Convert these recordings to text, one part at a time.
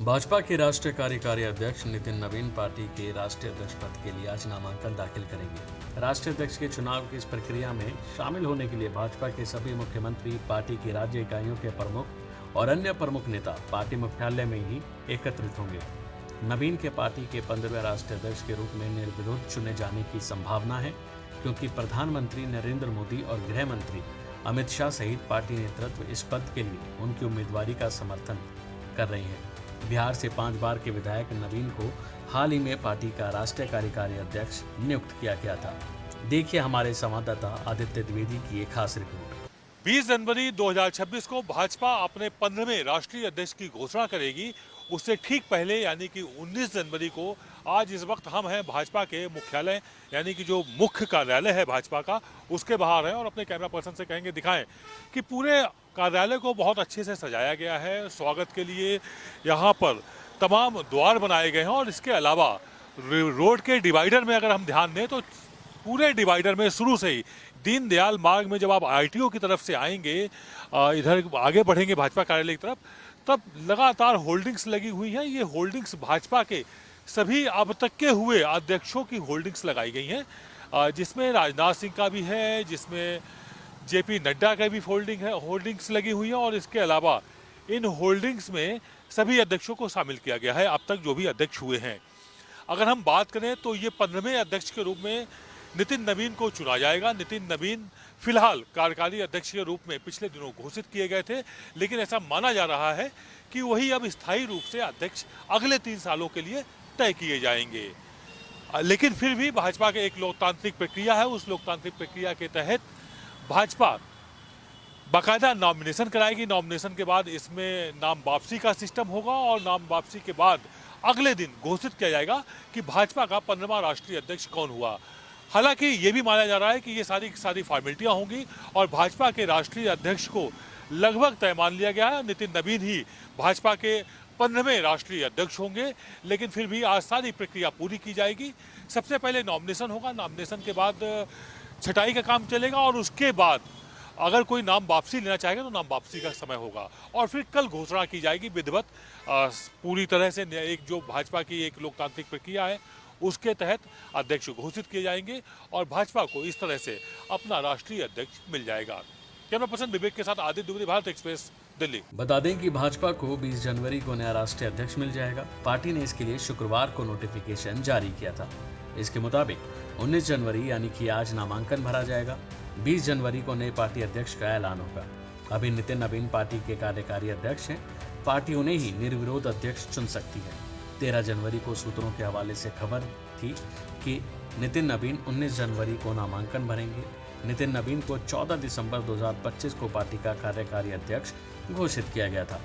भाजपा के राष्ट्रीय कार्यकारी अध्यक्ष नितिन नवीन पार्टी के राष्ट्रीय अध्यक्ष पद के लिए आज नामांकन दाखिल करेंगे। राष्ट्रीय अध्यक्ष के चुनाव की इस प्रक्रिया में शामिल होने के लिए भाजपा के सभी मुख्यमंत्री, पार्टी की राज्य इकाइयों के प्रमुख और अन्य प्रमुख नेता पार्टी मुख्यालय में ही एकत्रित होंगे। नवीन के पार्टी के 15वें राष्ट्रीय अध्यक्ष के रूप में निर्विरोध चुने जाने की संभावना है, क्योंकि प्रधानमंत्री नरेंद्र मोदी और गृह मंत्री अमित शाह सहित पार्टी नेतृत्व इस पद के लिए उनकी उम्मीदवारी का समर्थन कर रही है। बिहार से 5 बार के विधायक नवीन को हाल ही में पार्टी का राष्ट्रीय कार्यकारी अध्यक्ष नियुक्त किया गया था। देखिए हमारे संवाददाता आदित्य द्विवेदी की एक खास रिपोर्ट। 20 जनवरी 2026 को भाजपा अपने 15वें राष्ट्रीय अध्यक्ष की घोषणा करेगी। उससे ठीक पहले यानी कि 19 जनवरी को आज इस वक्त हम हैं भाजपा के मुख्यालय यानी कि जो मुख्य कार्यालय है भाजपा का, उसके बाहर हैं और अपने कैमरा पर्सन से कहेंगे दिखाएं कि पूरे कार्यालय को बहुत अच्छे से सजाया गया है। स्वागत के लिए यहाँ पर तमाम द्वार बनाए गए हैं और इसके अलावा रोड के डिवाइडर में अगर हम ध्यान दें तो पूरे डिवाइडर में शुरू से ही दीनदयाल मार्ग में जब आप ITO की तरफ से आएंगे, इधर आगे बढ़ेंगे भाजपा कार्यालय की तरफ, तब लगातार होल्डिंग्स लगी हुई हैं। ये होल्डिंग्स भाजपा के सभी अब तक के हुए अध्यक्षों की होल्डिंग्स लगाई गई हैं, जिसमें राजनाथ सिंह का भी है, जिसमें JP नड्डा का भी होल्डिंग्स लगी हुई हैं और इसके अलावा इन होल्डिंग्स में सभी अध्यक्षों को शामिल किया गया है अब तक जो भी अध्यक्ष हुए हैं। अगर हम बात करें तो ये 15वें अध्यक्ष के रूप में नितिन नवीन को चुना जाएगा। नितिन नवीन फिलहाल कार्यकारी अध्यक्ष के रूप में पिछले दिनों घोषित किए गए थे, लेकिन ऐसा माना जा रहा है कि वही अब स्थायी रूप से अध्यक्ष अगले 3 सालों के लिए तय किए जाएंगे। लेकिन फिर भी भाजपा के एक लोकतांत्रिक प्रक्रिया है, उस लोकतांत्रिक प्रक्रिया के तहत भाजपा बाकायदा नॉमिनेशन कराएगी। नॉमिनेशन के बाद इसमें नाम वापसी का सिस्टम होगा और नाम वापसी के बाद अगले दिन घोषित किया जाएगा कि भाजपा का 15वां राष्ट्रीय अध्यक्ष कौन हुआ। हालांकि ये भी माना जा रहा है कि ये सारी फॉर्मेलिटियां होंगी और भाजपा के राष्ट्रीय अध्यक्ष को लगभग तय मान लिया गया है। नितिन नवीन ही भाजपा के 15वें राष्ट्रीय अध्यक्ष होंगे, लेकिन फिर भी आज सारी प्रक्रिया पूरी की जाएगी। सबसे पहले नॉमिनेशन होगा, नॉमिनेशन के बाद छटाई का काम चलेगा और उसके बाद अगर कोई नाम वापसी लेना चाहेगा तो नाम वापसी का समय होगा और फिर कल घोषणा की जाएगी विधिवत। पूरी तरह से एक जो भाजपा की एक लोकतांत्रिक प्रक्रिया है उसके तहत अध्यक्ष घोषित किए जाएंगे और भाजपा को इस तरह से अपना राष्ट्रीय अध्यक्ष मिल जाएगा। कैमरा पर्सन विवेक के साथ आदित्य द्विवेदी, भारत एक्सप्रेस, दिल्ली। बता दें कि भाजपा को 20 जनवरी को नया राष्ट्रीय अध्यक्ष मिल जाएगा। पार्टी ने इसके लिए शुक्रवार को नोटिफिकेशन जारी किया था। इसके मुताबिक 19 जनवरी यानी कि आज नामांकन भरा जाएगा। 20 जनवरी को नए पार्टी अध्यक्ष का ऐलान होगा। अभी नितिन नवीन पार्टी के कार्यकारी अध्यक्ष हैं। पार्टी उन्हें ही निर्विरोध अध्यक्ष चुन सकती है। 13 जनवरी को सूत्रों के हवाले से खबर थी कि नितिन नवीन 19 जनवरी को नामांकन भरेंगे। नितिन नवीन को 14 दिसंबर 2025 को पार्टी का कार्यकारी अध्यक्ष घोषित किया गया था।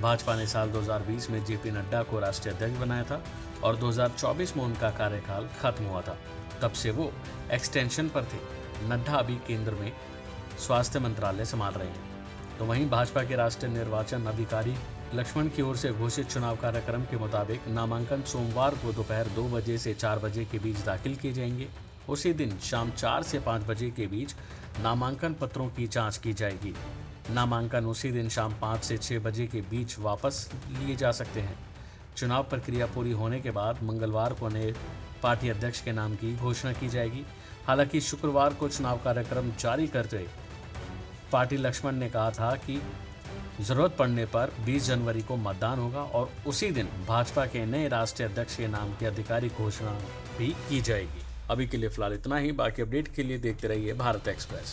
भाजपा ने साल 2020 में JP नड्डा को राष्ट्रीय अध्यक्ष बनाया था और 2024 में उनका कार्यकाल खत्म हुआ था। तब से वो एक्सटेंशन पर थे। नड्डा अभी केंद्र में स्वास्थ्य मंत्रालय संभाल रहे हैं। तो वहीं भाजपा के राष्ट्रीय निर्वाचन अधिकारी लक्ष्मण की ओर से घोषित चुनाव कार्यक्रम के मुताबिक नामांकन सोमवार को दोपहर 2 बजे से 4 बजे के बीच दाखिल किए जाएंगे। उसी दिन शाम 4 से 5 बजे के बीच नामांकन पत्रों की जांच की जाएगी। नामांकन उसी दिन शाम 5 से 6 बजे के बीच वापस लिए जा सकते हैं। चुनाव प्रक्रिया पूरी होने के बाद मंगलवार को नए पार्टी अध्यक्ष के नाम की घोषणा की जाएगी। हालांकि शुक्रवार को चुनाव कार्यक्रम जारी करते पार्टी लक्ष्मण ने कहा था कि जरूरत पड़ने पर 20 जनवरी को मतदान होगा और उसी दिन भाजपा के नए राष्ट्रीय अध्यक्ष के नाम की आधिकारिक घोषणा भी की जाएगी। अभी के लिए फिलहाल इतना ही। बाकी अपडेट के लिए देखते रहिए भारत एक्सप्रेस।